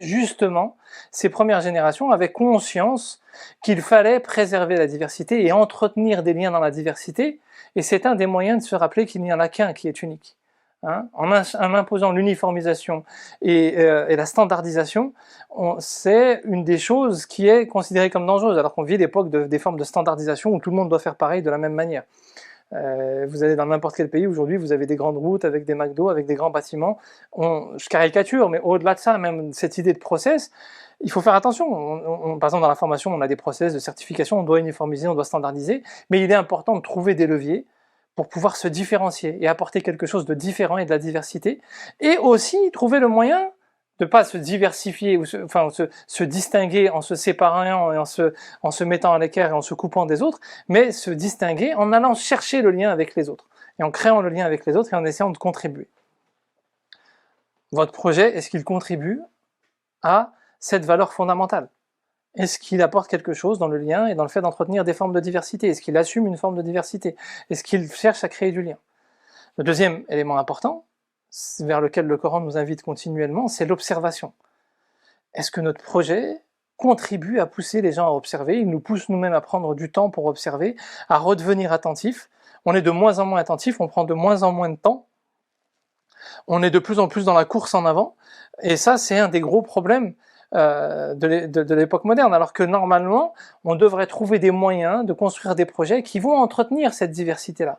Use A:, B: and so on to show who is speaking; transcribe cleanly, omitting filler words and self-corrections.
A: Justement, ces premières générations avaient conscience qu'il fallait préserver la diversité et entretenir des liens dans la diversité, et c'est un des moyens de se rappeler qu'il n'y en a qu'un qui est unique. En imposant l'uniformisation et la standardisation, c'est une des choses qui est considérée comme dangereuse, alors qu'on vit l'époque des formes de standardisation où tout le monde doit faire pareil de la même manière. Vous allez dans n'importe quel pays, aujourd'hui vous avez des grandes routes avec des McDo, avec des grands bâtiments. Je caricature, mais au-delà de ça, même cette idée de process, il faut faire attention. Par exemple, dans la formation, on a des process de certification, on doit uniformiser, on doit standardiser, mais il est important de trouver des leviers pour pouvoir se différencier et apporter quelque chose de différent et de la diversité, et aussi trouver le moyen de ne pas se diversifier, ou se distinguer en se séparant et en se mettant à l'écart et en se coupant des autres, mais se distinguer en allant chercher le lien avec les autres, et en créant le lien avec les autres et en essayant de contribuer. Votre projet, est-ce qu'il contribue à cette valeur fondamentale? Est-ce qu'il apporte quelque chose dans le lien et dans le fait d'entretenir des formes de diversité? Est-ce qu'il assume une forme de diversité? Est-ce qu'il cherche à créer du lien? Le deuxième élément important, vers lequel le Coran nous invite continuellement, c'est l'observation. Est-ce que notre projet contribue à pousser les gens à observer? Il nous pousse nous-mêmes à prendre du temps pour observer, à redevenir attentifs. On est de moins en moins attentifs, on prend de moins en moins de temps. On est de plus en plus dans la course en avant. Et ça, c'est un des gros problèmes de l'époque moderne, alors que normalement, on devrait trouver des moyens de construire des projets qui vont entretenir cette diversité-là.